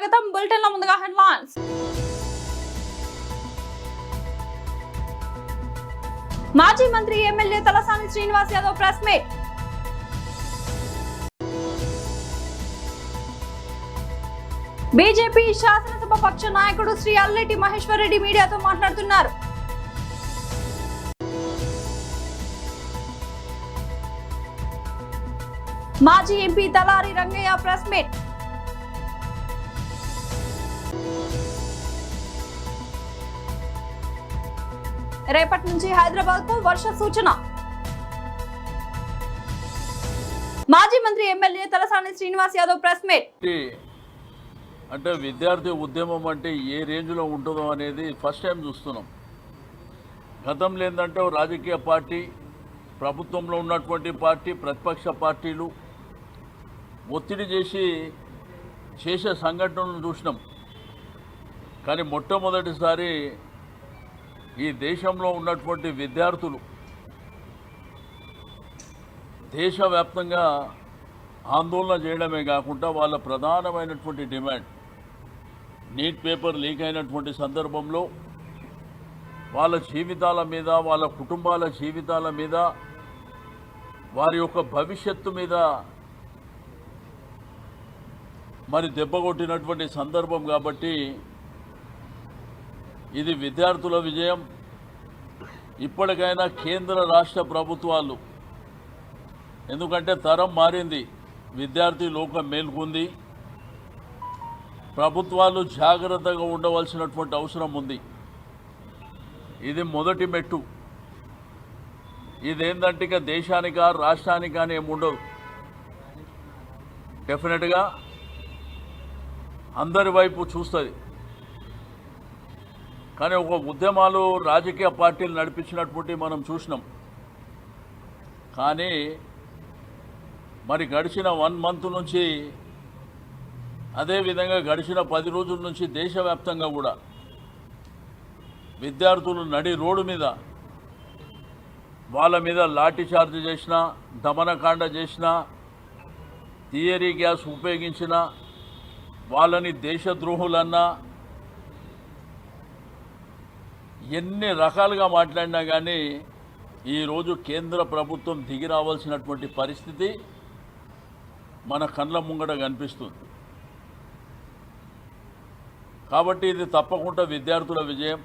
స్వాగతం. బులెటిన్ లో ముందుగా హెడ్లైన్స్. మాజీ మంత్రి MLA Talasani Srinivas Yadav press meet. BJP శాసనసభ పక్ష నాయకుడు శ్రీ అల్లెటి మహేశ్వర్ రెడ్డి మీడియాతో మాట్లాడుతున్నారు. మాజీ ఎంపీ తలారి రంగయ్య ప్రెస్ మీట్. రేపటి నుంచి హైదరాబాద్ కు వర్ష సూచన. మాజీ మంత్రి MLA Talasani Srinivas Yadav press meet. అంటే విద్యార్థి ఉద్యమం అంటే ఏ రేంజ్లో ఉంటుందో అనేది ఫస్ట్ టైం చూస్తున్నాం. గతంలో ఏంటంటే రాజకీయ పార్టీ, ప్రభుత్వంలో ఉన్నటువంటి పార్టీ, ప్రతిపక్ష పార్టీలు ఒత్తిడి చేసే సంఘటనలను చూసినాం. కానీ మొట్టమొదటిసారి ఈ దేశంలో ఉన్నటువంటి విద్యార్థులు దేశవ్యాప్తంగా ఆందోళన చేయడమే కాకుండా వాళ్ళ ప్రధానమైనటువంటి డిమాండ్ నీట్ పేపర్ లీక్ అయినటువంటి సందర్భంలో వాళ్ళ జీవితాల మీద, వాళ్ళ కుటుంబాల జీవితాల మీద, వారి యొక్క భవిష్యత్తు మీద మరి దెబ్బకొట్టినటువంటి సందర్భం. కాబట్టి ఇది విద్యార్థుల విజయం. ఇప్పటికైనా కేంద్ర రాష్ట్ర ప్రభుత్వాలు, ఎందుకంటే తరం మారింది, విద్యార్థి లోకం మేల్కొంది, ప్రభుత్వాలు జాగ్రత్తగా ఉండవలసినటువంటి అవసరం ఉంది. ఇది మొదటి మెట్టు. ఇదేంటంటే ఇక దేశానికా రాష్ట్రానికా అని ఏముండదు. డెఫినెట్గా అందరి వైపు చూస్తుంది. కానీ ఒక ఉద్యమాలు రాజకీయ పార్టీలు నడిపించినటువంటి మనం చూసినాం. కానీ మరి గడిచిన 1 మంత్ నుంచి, అదేవిధంగా గడిచిన 10 రోజుల నుంచి దేశవ్యాప్తంగా కూడా విద్యార్థులు నడి రోడ్డు మీద, వాళ్ళ మీద లాఠీ చార్జ్ చేసిన, దమనకాండ చేసిన, థియరీ గ్యాస్ ఉపయోగించిన, వాళ్ళని దేశద్రోహులన్నా, ఎన్ని రకాలుగా మాట్లాడినా కానీ ఈరోజు కేంద్ర ప్రభుత్వం దిగి రావాల్సినటువంటి పరిస్థితి మన కళ్ళ ముంగట కనిపిస్తుంది. కాబట్టి ఇది తప్పకుండా విద్యార్థుల విజయం.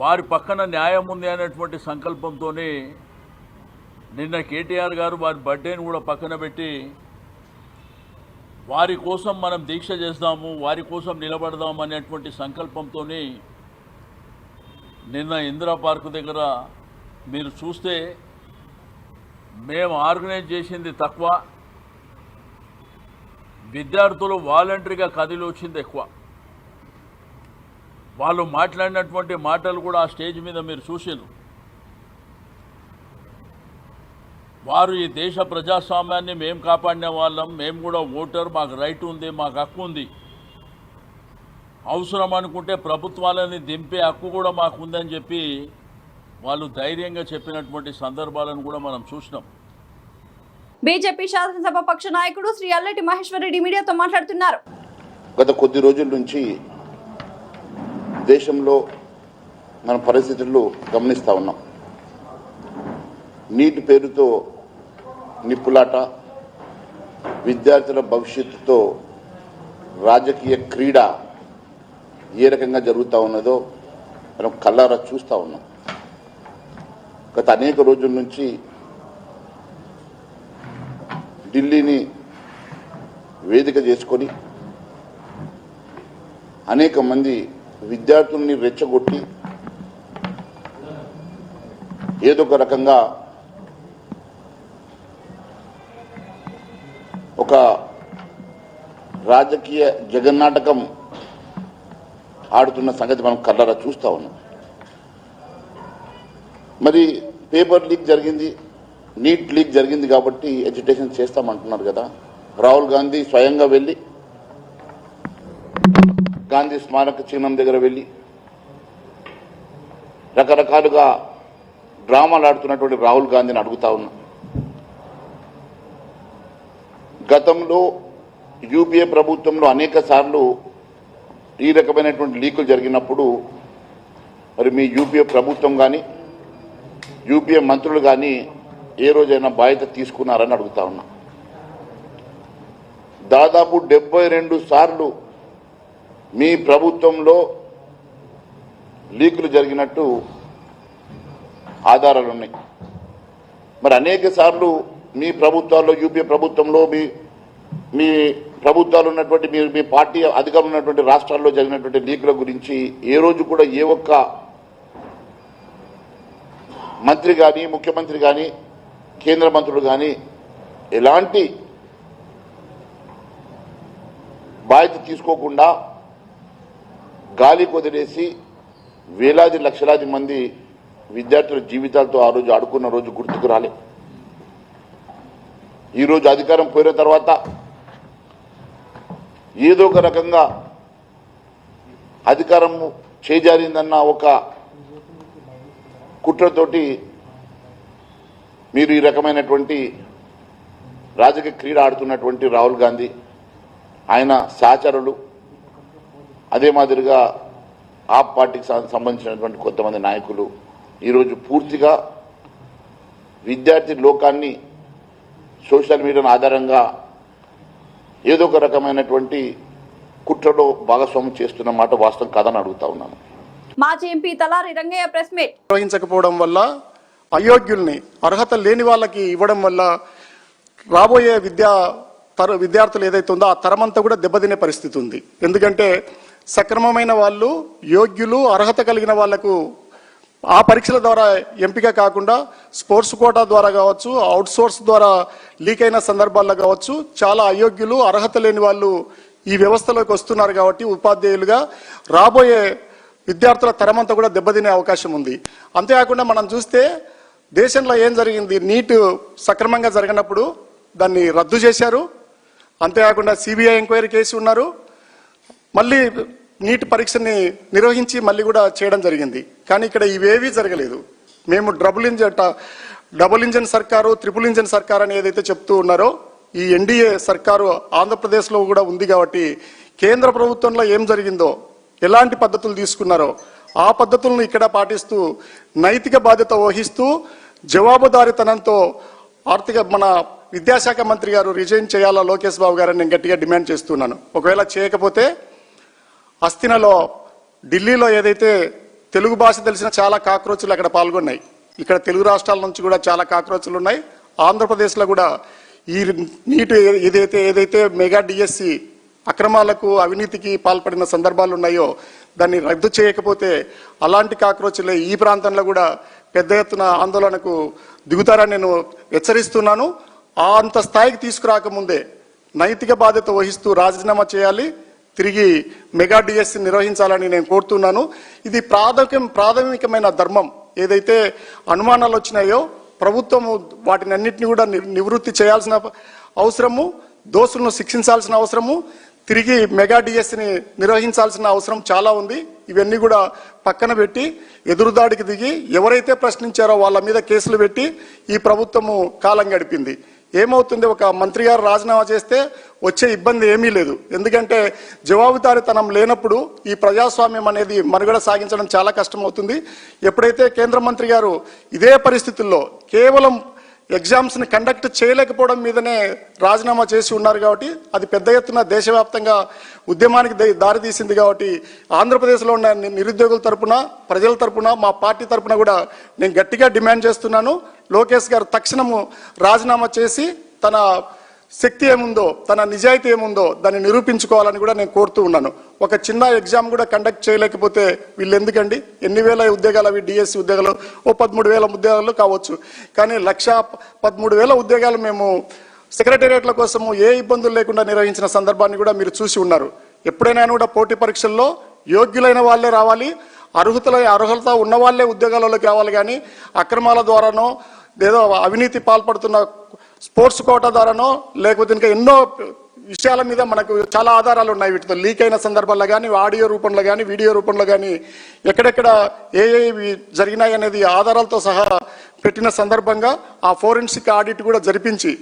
వారి పక్కన న్యాయం ఉంది అనేటువంటి సంకల్పంతోనే నిన్న కేటీఆర్ గారు వారి బర్త్డేని కూడా పక్కన పెట్టి వారి కోసం మనం దీక్ష చేద్దాము, వారి కోసం నిలబడదాం అనేటువంటి సంకల్పంతో నిన్న ఇందిరా పార్క్ దగ్గర మీరు చూస్తే మేము ఆర్గనైజ్ చేసింది తక్కువ, విద్యార్థులు వాలంటరీగా కదిలి వచ్చింది ఎక్కువ. వాళ్ళు మాట్లాడినటువంటి మాటలు కూడా ఆ స్టేజ్ మీద మీరు చూసారు. వారు ఈ దేశ ప్రజాస్వామ్యాన్ని మేము కాపాడిన వాళ్ళం, మేము కూడా ఓటర్, మాకు రైట్ ఉంది, మాకు హక్కు ఉంది, అవసరం అనుకుంటే ప్రభుత్వాలని దింపే హక్కు కూడా మాకు ఉందని చెప్పి వాళ్ళు ధైర్యంగా చెప్పినటువంటి సందర్భాలను కూడా మనం చూసినాం. బీజేపీ శాసనసభ పక్ష నాయకుడు శ్రీ అల్లెటి మహేశ్వర్ రెడ్డి మీడియాతో మాట్లాడుతున్నారు. గత కొద్ది రోజుల నుంచి దేశంలో మన పరిస్థితులు గమనిస్తూ ఉన్నాం. నీటి పేరుతో నిప్పులాట, విద్యార్థుల భవిష్యత్తుతో రాజకీయ క్రీడ ఏ రకంగా జరుగుతూ ఉన్నదో మనం కళ్ళారా చూస్తూ ఉన్నాం. గత అనేక రోజుల నుంచి ఢిల్లీని వేదిక చేసుకొని అనేక మంది విద్యార్థుల్ని రెచ్చగొట్టి ఏదో ఒక రకంగా ఒక రాజకీయ జగన్నాటకం ఆడుతున్న సంగతి మనం కళ్ళారా చూస్తూ ఉన్నాం. మరి పేపర్ లీక్ జరిగింది, నీట్ లీక్ జరిగింది కాబట్టి ఎడ్యుకేషన్ చేస్తామంటున్నారు కదా. రాహుల్ గాంధీ స్వయంగా వెళ్ళి గాంధీ స్మారక చిహ్నం దగ్గర వెళ్ళి రకరకాలుగా డ్రామాలు ఆడుతున్నటువంటి రాహుల్ గాంధీని అడుగుతా ఉన్నా, గతంలో యూపీఏ ప్రభుత్వంలో అనేక సార్లు ఈ రకమైనటువంటి లీకులు జరిగినప్పుడు మరి మీ యూపీఏ ప్రభుత్వం కానీ యూపీఏ మంత్రులు కానీ ఏ రోజైనా బాధ్యత తీసుకున్నారని అడుగుతా ఉన్నా. దాదాపు 72 సార్లు మీ ప్రభుత్వంలో లీకులు జరిగినట్టు ఆధారాలు ఉన్నాయి. మరి అనేక సార్లు మీ ప్రభుత్వాల్లో యూపీఏ ప్రభుత్వంలో మీ ప్రభుత్వాలు ఉన్నటువంటి మీ పార్టీ అధికారులు ఉన్నటువంటి రాష్ట్రాల్లో జరిగినటువంటి లీకుల గురించి ఏ రోజు కూడా ఏ ఒక్క మంత్రి కానీ ముఖ్యమంత్రి కానీ కేంద్ర మంత్రులు కానీ ఎలాంటి బాధ్యత తీసుకోకుండా గాలి కొదిలేసి వేలాది లక్షలాది మంది విద్యార్థుల జీవితాలతో ఆ రోజు ఆడుకున్న రోజు గుర్తుకు రాలే. ఈరోజు అధికారం పోయిన తర్వాత ఏదో ఒక రకంగా అధికారం చేజారిందన్న ఒక కుట్రతోటి మీరు ఈ రకమైనటువంటి రాజకీయ క్రీడ ఆడుతున్నటువంటి రాహుల్ గాంధీ, ఆయన సహచరులు, అదే మాదిరిగా ఆప్ పార్టీకి సంబంధించినటువంటి కొంతమంది నాయకులు ఈరోజు పూర్తిగా విద్యార్థి లోకాన్ని సోషల్ మీడియా ఆధారంగా ఏదో ఒక రకమైనటువంటి కుట్రలో భాగస్వామ్యం చేస్తున్న మాట వాస్తవం కాదని అడుగుతా ఉన్నాను. మాజీ ఎంపీ తలారి రంగయ్య ప్రెస్ మీట్. నిర్వహించకపోవడం వల్ల అయోగ్యుల్ని అర్హత లేని వాళ్ళకి ఇవ్వడం వల్ల రాబోయే విద్యార్థులు ఏదైతే ఉందో ఆ తరమంతా కూడా దెబ్బతినే పరిస్థితి ఉంది. ఎందుకంటే సక్రమమైన వాళ్ళు, యోగ్యులు, అర్హత కలిగిన వాళ్లకు ఆ పరీక్షల ద్వారా ఎంపిక కాకుండా స్పోర్ట్స్ కోటా ద్వారా కావచ్చు, అవుట్ సోర్స్ ద్వారా లీక్ అయిన సందర్భాల్లో కావచ్చు, చాలా అయోగ్యులు, అర్హత లేని వాళ్ళు ఈ వ్యవస్థలోకి వస్తున్నారు. కాబట్టి ఉపాధ్యాయులుగా రాబోయే విద్యార్థుల తరమంతా కూడా దెబ్బతినే అవకాశం ఉంది. అంతేకాకుండా మనం చూస్తే దేశంలో ఏం జరిగింది, నీట్ సక్రమంగా జరగనప్పుడు దాన్ని రద్దు చేశారు. అంతేకాకుండా సిబిఐ ఎంక్వైరీ కేసు ఉన్నారు. మళ్ళీ నీట్ పరీక్షని నిర్వహించి మళ్ళీ కూడా చేయడం జరిగింది. కానీ ఇక్కడ ఇవేవీ జరగలేదు. మేము డబుల్ ఇంజన్ సర్కారు, ట్రిపుల్ ఇంజన్ సర్కారు అని ఏదైతే చెప్తూ ఉన్నారో, ఈ ఎన్డీఏ సర్కారు ఆంధ్రప్రదేశ్లో కూడా ఉంది. కాబట్టి కేంద్ర ప్రభుత్వంలో ఏం జరిగిందో, ఎలాంటి పద్ధతులు తీసుకున్నారో ఆ పద్ధతులను ఇక్కడ పాటిస్తూ నైతిక బాధ్యత వహిస్తూ జవాబుదారీతనంతో మన విద్యాశాఖ మంత్రి గారు రిజైన్ చేయాలా లోకేష్ బాబు గారని నేను గట్టిగా డిమాండ్ చేస్తున్నాను. ఒకవేళ చేయకపోతే అస్థినలో ఢిల్లీలో ఏదైతే తెలుగు భాష తెలిసిన చాలా కాక్రోచ్లు అక్కడ పాల్గొన్నాయి. ఇక్కడ తెలుగు రాష్ట్రాల నుంచి కూడా చాలా కాక్రోచ్లు ఉన్నాయి. ఆంధ్రప్రదేశ్లో కూడా ఈ నీటు ఏదైతే మెగా డిఎస్సి అక్రమాలకు, అవినీతికి పాల్పడిన సందర్భాలు ఉన్నాయో దాన్ని రద్దు చేయకపోతే అలాంటి కాక్రోచ్లే ఈ ప్రాంతంలో కూడా పెద్ద ఎత్తున ఆందోళనకు దిగుతారని నేను హెచ్చరిస్తున్నాను. అంత స్థాయికి తీసుకురాకముందే నైతిక బాధ్యత వహిస్తూ రాజీనామా చేయాలి, తిరిగి మెగా డిఎస్సి నిర్వహించాలని నేను కోరుతున్నాను. ఇది ప్రాథమికమైన ధర్మం. ఏదైతే అనుమానాలు వచ్చినాయో ప్రభుత్వము వాటిని అన్నింటినీ కూడా నివృత్తి చేయాల్సిన అవసరము, దోషులను శిక్షించాల్సిన అవసరము, తిరిగి మెగా డిఎస్సిని నిర్వహించాల్సిన అవసరం చాలా ఉంది. ఇవన్నీ కూడా పక్కన పెట్టి ఎదురుదాడికి దిగి ఎవరైతే ప్రశ్నించారో వాళ్ళ మీద కేసులు పెట్టి ఈ ప్రభుత్వము కాలం గడిపింది. ఏమవుతుంది, ఒక మంత్రి గారు రాజీనామా చేస్తే వచ్చే ఇబ్బంది ఏమీ లేదు. ఎందుకంటే జవాబుదారీతనం లేనప్పుడు ఈ ప్రజాస్వామ్యం అనేది మనుగడ సాగించడం చాలా కష్టం అవుతుంది. ఎప్పుడైతే కేంద్ర మంత్రి గారు ఇదే పరిస్థితుల్లో కేవలం ఎగ్జామ్స్ని కండక్ట్ చేయలేకపోవడం మీదనే రాజీనామా చేసి ఉన్నారు. కాబట్టి అది పెద్ద ఎత్తున దేశవ్యాప్తంగా ఉద్యమానికి దారితీసింది. కాబట్టి ఆంధ్రప్రదేశ్లో ఉన్న నిరుద్యోగుల తరపున, ప్రజల తరపున, మా పార్టీ తరపున కూడా నేను గట్టిగా డిమాండ్ చేస్తున్నాను. లోకేష్ గారు తక్షణము రాజీనామా చేసి తన శక్తి ఏముందో, తన నిజాయితీ ఏముందో దాన్ని నిరూపించుకోవాలని కూడా నేను కోరుతూ ఉన్నాను. ఒక చిన్న ఎగ్జామ్ కూడా కండక్ట్ చేయలేకపోతే వీళ్ళు ఎందుకండి? ఎన్ని వేల ఉద్యోగాలు అవి డిఎస్సి ఉద్యోగాలు? 13,000 ఉద్యోగాలు కావచ్చు. కానీ 1,13,000 ఉద్యోగాలు మేము సెక్రటేరియట్ల కోసము ఏ ఇబ్బందులు లేకుండా నిర్వహించిన సందర్భాన్ని కూడా మీరు చూసి ఉన్నారు. ఎప్పుడైనా కూడా పోటీ పరీక్షల్లో యోగ్యులైన వాళ్ళే రావాలి, అర్హత ఉన్న వాళ్ళే ఉద్యోగాలలోకి రావాలి. కానీ అక్రమాల ద్వారానో ఏదో అవినీతి పాల్పడుతున్న స్పోర్ట్స్ కోటా ద్వారానో లేకపోతే ఇంకా ఎన్నో విషయాల మీద మనకు చాలా ఆధారాలు ఉన్నాయి. వీటితో లీక్ అయిన సందర్భాల్లో కానీ, ఆడియో రూపంలో కానీ, వీడియో రూపంలో కానీ ఎక్కడెక్కడ ఏ జరిగినాయి అనేది ఆధారాలతో సహా పెట్టిన సందర్భంగా ఆ ఫోరెన్సిక్ ఆడిట్ కూడా జరిపించి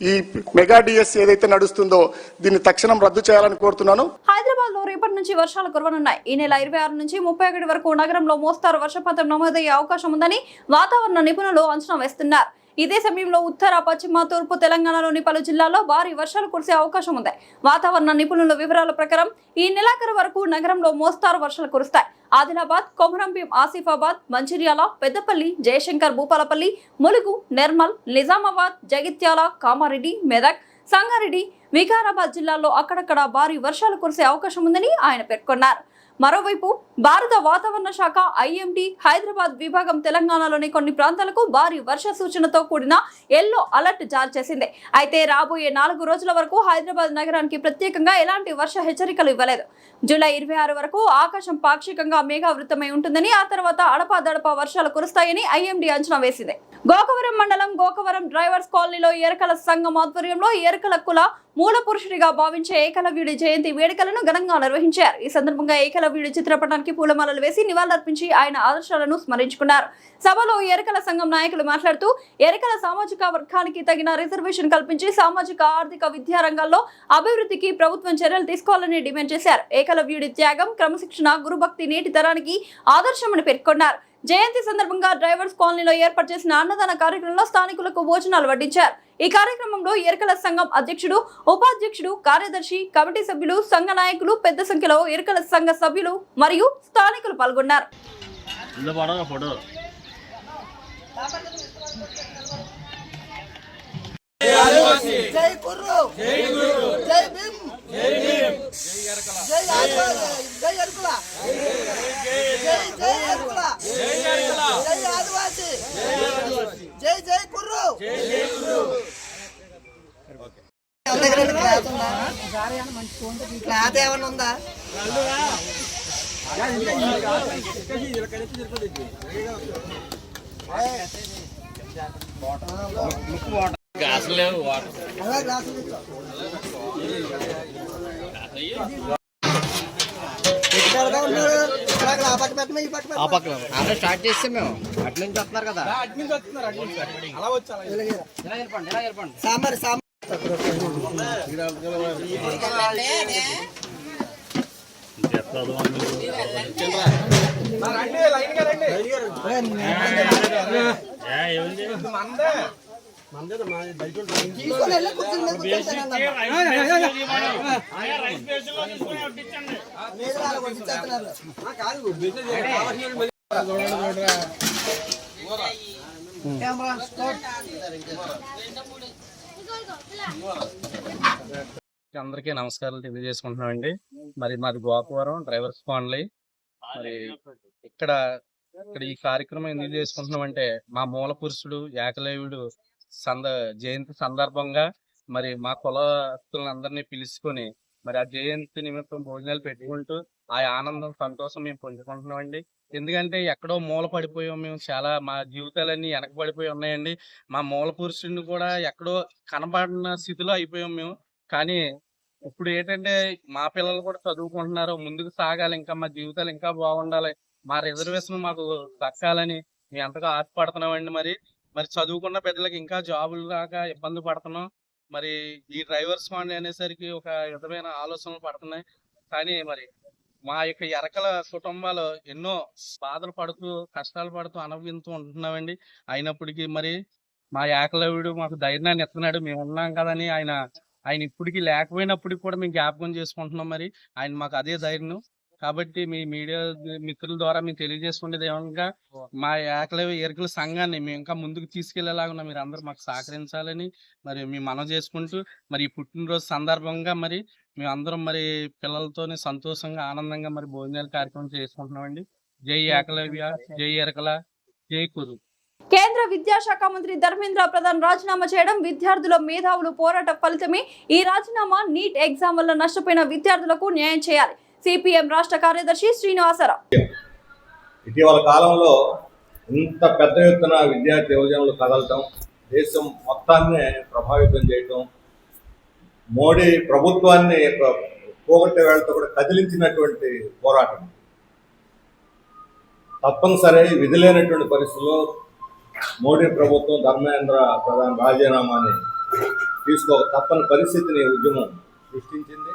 ఈ మెగా డిఎస్ ఏదైతే నడుస్తుందో దీన్ని తక్షణం రద్దు చేయాలని కోరుతున్నాను. హైదరాబాద్ లో రేపటి నుంచి వర్షాలు కురవనున్నాయి. ఈ నెల 26 నుంచి 31 వరకు నగరంలో మోస్తారు వర్షపాతం నమోదయ్యే అవకాశం ఉందని వాతావరణ నిపుణులు అంచనా వేస్తున్నారు. ఇదే సమయంలో ఉత్తర, పశ్చిమ, తూర్పు తెలంగాణలోని పలు జిల్లాల్లో భారీ వర్షాలు కురిసే అవకాశం ఉంది. వాతావరణ నిపుణుల వివరాల ప్రకారం ఈ నెలాఖరు వరకు నగరంలో మోస్తారు వర్షాలు కురుస్తాయి. ఆదిలాబాద్, కొమరంభీం, ఆసిఫాబాద్, మంచిర్యాల, పెద్దపల్లి, జయశంకర్, భూపాలపల్లి, ములుగు, నిర్మల్, నిజామాబాద్, జగిత్యాల, కామారెడ్డి, మెదక్, సంగారెడ్డి, వికారాబాద్ జిల్లాల్లో అక్కడక్కడ భారీ వర్షాలు కురిసే అవకాశం ఉందని ఆయన పేర్కొన్నారు. మరోవైపు భారత వాతావరణ శాఖ ఐఎండీ హైదరాబాద్ విభాగం తెలంగాణలోని కొన్ని ప్రాంతాలకు భారీ వర్ష సూచనతో కూడిన ఎల్లో అలర్ట్ జారీ చేసింది. అయితే రాబోయే 4 రోజుల వరకు హైదరాబాద్ నగరానికి ప్రత్యేకంగా ఎలాంటి వర్ష హెచ్చరికలు ఇవ్వలేదు. జూలై 26 వరకు ఆకాశం పాక్షికంగా మేఘావృతమై ఉంటుందని, ఆ తర్వాత అడపాదడపా వర్షాలు కురుస్తాయని ఐఎండీ అంచనా వేసింది. గోకవరం మండలం గోకవరం డ్రైవర్స్ కాలనీలో ఎరకల సంఘం ఆధ్వర్యంలో ఎరకల కుల మూల పురుషుడిగా భావించే ఏకలవ్యుడి జయంతి వేడుకలను ఘనంగా నిర్వహించారు. ఈ సందర్భంగా ఏకలవ్యుడి చిత్రపటానికి పూలమాలలు వేసి నివాళులర్పించి ఆయన ఆదర్శాలను స్మరించుకున్నారు. సభలో ఎరకల సంఘం నాయకులు మాట్లాడుతూ ఎరకల సామాజిక వర్గానికి తగిన రిజర్వేషన్ కల్పించి సామాజిక, ఆర్థిక, విద్యా రంగాల్లో అభివృద్ధికి ప్రభుత్వం చర్యలు తీసుకోవాలని డిమాండ్ చేశారు. ఏకలవ్యుడి త్యాగం, క్రమశిక్షణ, గురుభక్తి నేటి తరానికి ఆదర్శమని పేర్కొన్నారు. జయంతి సందర్భంగా డ్రైవర్స్ కాలనీలో ఏర్పాటు చేసిన అన్నదాన కార్యక్రమంలో స్థానికులకు భోజనాలు వడ్డించారు. ఈ కార్యక్రమంలో ఎరకల సంఘం అధ్యక్షుడు, ఉపాధ్యక్షుడు, కార్యదర్శి, కమిటీ సభ్యులు, సంఘ నాయకులు, పెద్ద సంఖ్యలో ఎరకల సంఘ సభ్యులు మరియు స్థానికులు పాల్గొన్నారు. జై కుర్రు, జై భీమ్, జై ఎరకుల, జై ఎరకుల, జై ఆదివాసి, జై కుర్రు. క్లాత్ ఏమన్నా ఉందా? గ్లాసులు లేవు, వాటర్ ఆ పక్కన అలా స్టార్ట్ చేస్తే మేము అటు నుంచి వస్తున్నారు కదా, సాంబార్ సాంబార్ అందరికీ నమస్కారాలు తెలియజేసుకుంటున్నామండి. మరి మాది గోకవరం డ్రైవర్స్ కాలనీ. మరి ఇక్కడ ఈ కార్యక్రమం ఎందుకు చేసుకుంటున్నామంటే మా మూల పురుషుడు ఏకలవ్యుడు జయంతి సందర్భంగా మరి మా కులస్తులందరినీ పిలుచుకొని మరి ఆ జయంతి నిమిత్తం భోజనాలు పెట్టుకుంటూ ఆ ఆనందం, సంతోషం మేము పొందుకుంటున్నామండి. ఎందుకంటే ఎక్కడో మూల పడిపోయాం మేము, చాలా మా జీవితాలన్నీ వెనకబడిపోయి ఉన్నాయండి. మా మూల పురుషుడిని కూడా ఎక్కడో కనబడిన స్థితిలో అయిపోయాం మేము. కానీ ఇప్పుడు ఏంటంటే మా పిల్లలు కూడా చదువుకుంటున్నారు, ముందుకు సాగాలి, ఇంకా మా జీవితాలు ఇంకా బాగుండాలి, మా రిజర్వేషన్ మాకు దక్కాలని మేము ఎంతగా ఆశపడుతున్నామండి. మరి చదువుకున్న బిడ్డలకి ఇంకా జాబులు రాక ఇబ్బంది పడుతున్నాం. మరి ఈ డ్రైవర్స్ ఫండ్ అనేసరికి ఒక విధమైన ఆలోచనలు పడుతున్నాయి. కానీ మరి మా యొక్క ఎరకల కుటుంబాలు ఎన్నో బాధలు పడుతూ, కష్టాలు పడుతూ, అనుభవిస్తూ ఉంటున్నామండి. అయినప్పటికీ మరి మా ఏకలవ్యుడు మాకు ధైర్యాన్ని ఇస్తున్నాడు. మేము ఉన్నాం కదని ఆయన ఇప్పటికీ లేకపోయినప్పటికి కూడా మేము జ్ఞాపకం చేసుకుంటున్నాం. మరి ఆయన మాకు అదే ధైర్యం. కాబట్టి మీ మీడియా మిత్రుల ద్వారా మేము తెలియజేసుకునేది ఏమనగా మా ఎరకల సంఘాన్ని మేము ఇంకా ముందుకు తీసుకెళ్లేలాగా మీరు అందరూ మాకు సహకరించాలని మరి మేము మనవి చేసుకుంటూ, మరి ఈ పుట్టినరోజు సందర్భంగా మరి మేము అందరం మరి పిల్లలతోనే సంతోషంగా, ఆనందంగా మరి భోజనాల కార్యక్రమం చేసుకుంటున్నామండి. జై ఏకలవ్య, జై ఎరకల, జై కురు. కేంద్ర విద్యాశాఖ మంత్రి ధర్మేంద్ర ప్రధాన్ రాజీనామా చేయడం విద్యార్థుల మేధావులు పోరాట ఫలితమే. ఈ రాజీనామా నీట్ ఎగ్జామ్ వల్ల నష్టపోయిన విద్యార్థులకు న్యాయం చేయాలి. సిపిఎం రాష్ట్ర కార్యదర్శి శ్రీనివాసరావు. ఇటీవల కాలంలో ఇంత పెద్ద ఎత్తున విద్యార్థి యువజనులు కదలటం, దేశం మొత్తాన్ని ప్రభావితం చేయటం, మోడీ ప్రభుత్వాన్ని పోగొట్టే వేళతో కూడా కదిలించినటువంటి పోరాటం. తప్పనిసరి విధి లేనటువంటి పరిస్థితుల్లో మోడీ ప్రభుత్వం ధర్మేంద్ర ప్రధాన్ రాజీనామాని తీసుకోక తప్పని పరిస్థితిని ఉద్యమం సృష్టించింది.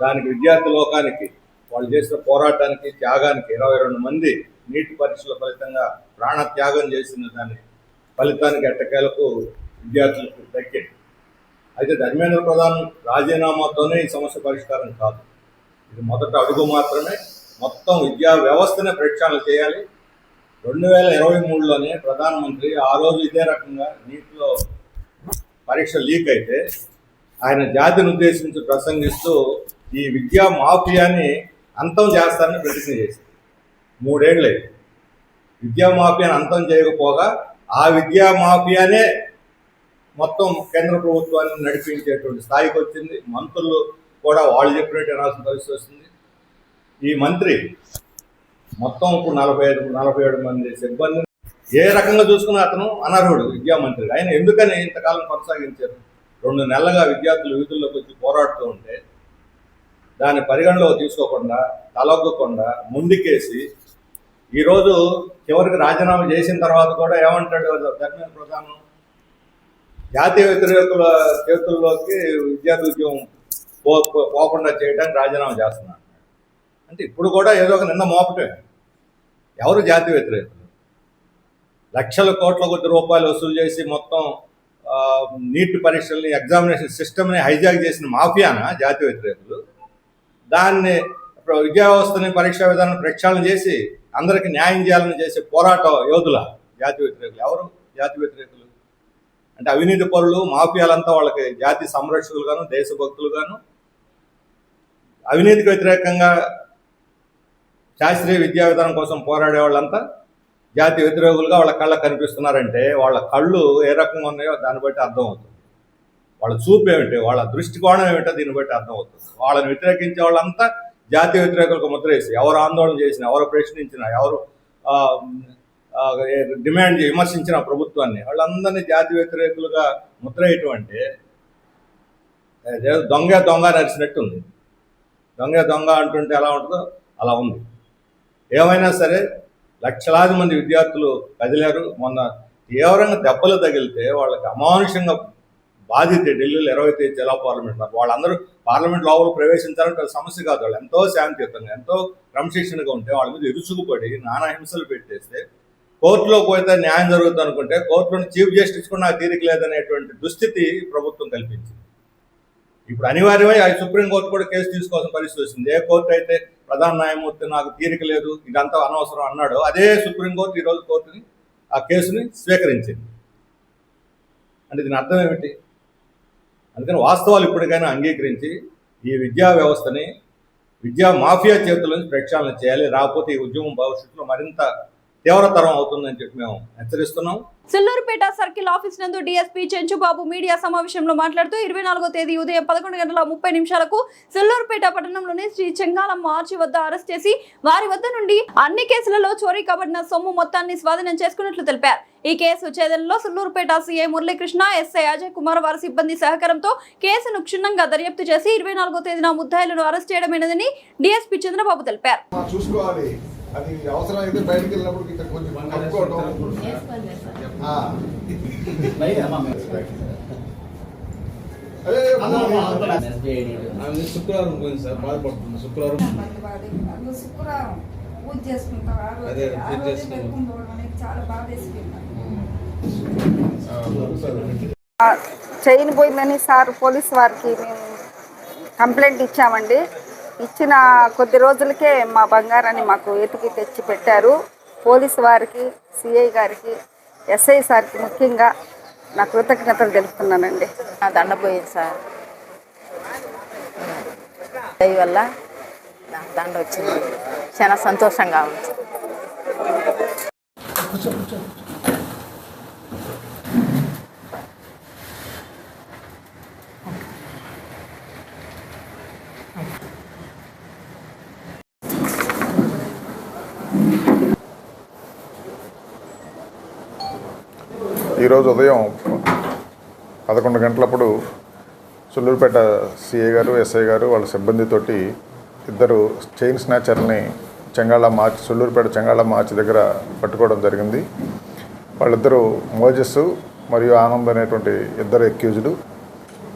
దానికి విద్యార్థి లోకానికి వాళ్ళు చేసిన పోరాటానికి త్యాగానికి 22 మంది నీటి పరీక్షల ఫలితంగా ప్రాణ త్యాగం చేసిన దాని ఫలితానికి ఎట్టకేలకు విద్యార్థులకు దక్కింది. అయితే ధర్మేంద్ర ప్రధాన్ రాజీనామాతోనే ఈ సమస్య పరిష్కారం కాదు. ఇది మొదట అడుగు మాత్రమే. మొత్తం విద్యా వ్యవస్థనే ప్రక్షాళన చేయాలి. 2023లోనే ప్రధానమంత్రి ఆ రోజు ఇదే రకంగా నీటిలో పరీక్ష లీక్ అయితే ఆయన జాతిని ఉద్దేశించి ప్రసంగిస్తూ ఈ విద్యా మాఫియాని అంతం చేస్తారని ప్రతిజ్ఞ చేశారు. 3 ఏళ్ళే విద్యా మాఫియాని అంతం చేయకపోగా ఆ విద్యా మాఫియానే మొత్తం కేంద్ర ప్రభుత్వాన్ని నడిపించేటువంటి స్థాయికి వచ్చింది. మంత్రులు కూడా వాళ్ళు చెప్పినట్టు వినాల్సిన పరిస్థితి వస్తుంది. ఈ మంత్రి మొత్తం 47 మంది సిబ్బందిని ఏ రకంగా చూసుకున్న అతను అనర్హుడు విద్యామంత్రి. ఆయన ఎందుకని ఇంతకాలం కొనసాగించారు? 2 నెలలుగా విద్యార్థులు వీధుల్లోకి వచ్చి పోరాడుతూ ఉంటే దాన్ని పరిగణలోకి తీసుకోకుండా తలొగ్గకుండా ముందుకేసి ఈరోజు చివరికి రాజీనామా చేసిన తర్వాత కూడా ఏమంటాడు ధర్మేంద్ర ప్రధాన్, జాతీయ వ్యతిరేకుల చేతుల్లోకి విద్యార్థి ఉద్యమం పోకుండా చేయడానికి రాజీనామా చేస్తున్నాడు. అంటే ఇప్పుడు కూడా ఏదో ఒక నింద మోపటే. ఎవరు జాతీయ వ్యతిరేకులు? లక్షల కోట్ల కొద్ది రూపాయలు వసూలు చేసి మొత్తం నీట్ పరీక్షల్ని ఎగ్జామినేషన్ సిస్టమ్ని హైజాక్ చేసిన మాఫియానా జాతీయ వ్యతిరేకులు? దాన్ని విద్యా వ్యవస్థని పరీక్షా విధానం ప్రక్షాళన చేసి అందరికీ న్యాయం చేయాలని చేసే పోరాట యోధుల జాతీయ వ్యతిరేకులు. ఎవరు జాతీయ వ్యతిరేకులు? అంటే అవినీతి పరులు, మాఫియాలంతా వాళ్ళకి జాతి సంరక్షకులుగాను దేశభక్తులుగాను, అవినీతికి వ్యతిరేకంగా శాస్త్రీయ విద్యా విధానం కోసం పోరాడే వాళ్ళంతా జాతీయ వ్యతిరేకులుగా వాళ్ళ కళ్ళకు కనిపిస్తున్నారంటే వాళ్ళ కళ్ళు ఏ రకంగా ఉన్నాయో దాన్ని బట్టి అర్థమవుతుంది. వాళ్ళ చూపు ఏమిటి, వాళ్ళ దృష్టికోణం ఏమిటో దీన్ని బట్టి అర్థమవుతుంది. వాళ్ళని వ్యతిరేకించే వాళ్ళంతా జాతీయ వ్యతిరేకులకు ముద్ర వేసి ఎవరు ఆందోళన చేసినా, ఎవరు ప్రశ్నించినా, ఎవరు డిమాండ్ విమర్శించిన ప్రభుత్వాన్ని వాళ్ళందరినీ జాతీయ వ్యతిరేకులుగా ముద్ర వేయటం అంటే దొంగ దొంగ నడిచినట్టుంది. దొంగ అంటుంటే ఎలా ఉంటుందో అలా ఉంది. ఏమైనా సరే లక్షలాది మంది విద్యార్థులు కదిలారు. మొన్న తీవ్రంగా దెబ్బలు తగిలితే వాళ్ళకి అమానుషంగా బాధితే ఢిల్లీలో 23 జిల్లా పార్లమెంట్ వాళ్ళందరూ పార్లమెంట్ లోపల ప్రవేశించాలంటే సమస్య కాదు. వాళ్ళు ఎంతో శాంతియుతంగా ఎంతో క్రమశిక్షణగా ఉంటే వాళ్ళ మీద ఇరుసుకుపడి నానా హింసలు పెట్టేస్తే కోర్టులో పోతే న్యాయం జరుగుతుంది అనుకుంటే కోర్టులోని చీఫ్ జస్టిస్ కూడా నాకు తీరిక లేదనేటువంటి దుస్థితి ప్రభుత్వం కల్పించింది. ఇప్పుడు అనివార్యమై సుప్రీంకోర్టు కూడా కేసు తీసుకోవాల్సిన పరిస్థితి వచ్చింది. ఏ కోర్టు అయితే ప్రధాన న్యాయమూర్తి నాకు తీరిక లేదు ఇదంతా అనవసరం అన్నాడో అదే సుప్రీంకోర్టు ఈరోజు కోర్టుని ఆ కేసుని స్వీకరించింది. అంటే దీని అర్థం ఏమిటి? అందుకని వాస్తవాలు ఇప్పటికైనా అంగీకరించి ఈ విద్యా వ్యవస్థని విద్యా మాఫియా చేతుల నుంచి ప్రక్షాళన చేయాలి. రాకపోతే ఈ ఉద్యమం భవిష్యత్తులో మరింత తీవ్రతరం అవుతుందని చెప్పి మేము హెచ్చరిస్తున్నాం. సుల్లూరుపేట సర్కిల్ ఆఫీస్ నందు డీఎస్పీ చెంచుబాబు మీడియా సమావేశంలో మాట్లాడుతూ 24వ తేదీ ఉదయం 11:30 సుల్లూరుపేట పట్టణంలోని శ్రీ చెంగాళమ్మ ఆర్చి వద్ద అరెస్ట్ చేసి వారి వద్ద నుండి అన్ని కేసులలో చోరీ కాబడిన సొమ్ము మొత్తాన్ని స్వాధీనం చేసుకున్నట్లు తెలిపారు. ఈ కేసు ఛేదనలో సుల్లూరుపేట సీఐ మురళీకృష్ణ, ఎస్ఐ అజయ్ కుమార్ వారి సిబ్బంది సహకారంతో కేసును క్షుణ్ణంగా దర్యాప్తు చేసి 24వ తేదీన ముద్దాయిలను అరెస్ట్ చేయడమైనదని డీఎస్పీ చంద్రబాబు తెలిపారు. అది అవసరం అయితే బయటకు వెళ్ళినప్పుడు ఇక్కడ కొంచెం కట్టుకోవడం శుక్రవారం పోయింది సార్, బాధపడుతుంది. శుక్రవారం పూజ చేసుకుంటాం, చాలా బాధ చైన్ పోయిందని సార్ పోలీస్ వారికి మేము కంప్లైంట్ ఇచ్చామండి. ఇచ్చిన కొద్ది రోజులకే మా బంగారాన్ని మాకు ఎతికి తెచ్చి పెట్టారు. పోలీసు వారికి, సిఐ గారికి, ఎస్ఐ సార్కి ముఖ్యంగా నా కృతజ్ఞతలు తెలుపుతున్నానండి. నా దండ పోయింది సార్, దయ వల్ల నాకు దండ వచ్చింది. చాలా సంతోషంగా ఉంది. ఈరోజు ఉదయం 11 గంటలప్పుడు సుల్లూరుపేట సిఐ గారు, ఎస్ఐ గారు వాళ్ళ సిబ్బందితోటి ఇద్దరు చైన్ స్నాచర్ని సుల్లూరుపేట చెంగాళమ్మ ఆర్చి దగ్గర పట్టుకోవడం జరిగింది. వాళ్ళిద్దరూ మోజెస్ మరియు ఆనంద్ అనేటువంటి ఇద్దరు అక్యూజ్డ్.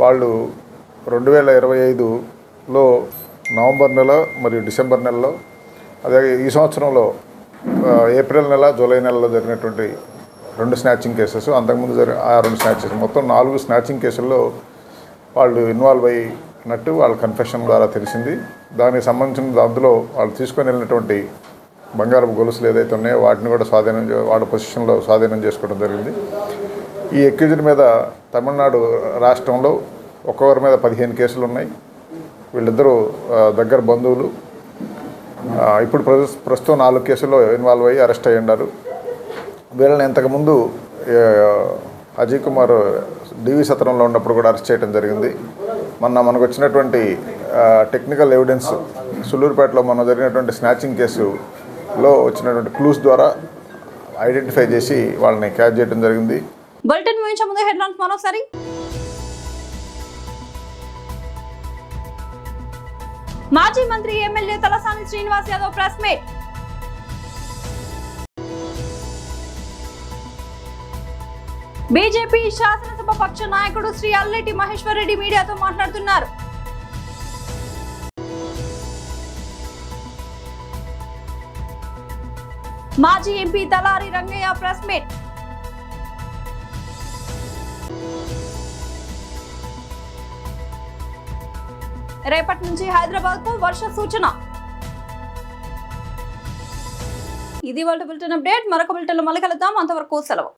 వాళ్ళు 2025లో నవంబర్ నెల మరియు డిసెంబర్ నెలలో, అదే ఈ సంవత్సరంలో ఏప్రిల్ నెల జూలై నెలలో జరిగినటువంటి 2 స్నాచింగ్ కేసెస్, అంతకుముందు ఆ 2 స్నాచెస్, మొత్తం 4 స్నాచింగ్ కేసుల్లో వాళ్ళు ఇన్వాల్వ్ అయినట్టు వాళ్ళ కన్ఫెషన్ ద్వారా తెలిసింది. దానికి సంబంధించిన అందులో వాళ్ళు తీసుకొని వెళ్ళినటువంటి బంగారపు గొలుసులు ఏదైతే ఉన్నాయో వాటిని కూడా వాళ్ళ పొజిషన్లో స్వాధీనం చేసుకోవడం జరిగింది. ఈ అక్యూజ్డ్ మీద తమిళనాడు రాష్ట్రంలో ఒక్కొక్కరి మీద 15 కేసులు ఉన్నాయి. వీళ్ళిద్దరూ దగ్గర బంధువులు. ఇప్పుడు ప్రస్తుతం 4 కేసుల్లో ఇన్వాల్వ్ అయ్యి అరెస్ట్ అయ్యి ఉన్నారు. వీళ్ళని ఇంతకుముందు అజయ్ కుమార్ డివి సత్రంలో ఉన్నప్పుడు కూడా అరెస్ట్ చేయడం జరిగింది. మనకు వచ్చినటువంటి టెక్నికల్ ఎవిడెన్స్ సులూరుపేటలో జరిగినటువంటి స్నాచింగ్ కేసులో వచ్చినటువంటి క్లూస్ ద్వారా ఐడెంటిఫై చేసి వాళ్ళని క్యాచ్ చేయడం జరిగింది. బులెటిన్ ముగించే ముందు హెడ్లైన్స్ మరోసారి. మాజీ మంత్రి MLA Talasani Srinivas Yadav press meet. BJP శాసనసభ పక్ష నాయకుడు శ్రీ అల్లెటి మహేశ్వర్ రెడ్డి మీడియాతో మాట్లాడుతున్నారు. మాజీ ఎంపీ తలారి రంగయ్య ప్రెస్ మీట్. రేపటి నుంచి హైదరాబాద్ కు వర్ష సూచన. ఇది వాళ్ళ బులెటిన్ అప్డేట్. మరొక బులెటిన్ లో మళ్ళీ కలుద్దాం. అంతవరకు సెలవు.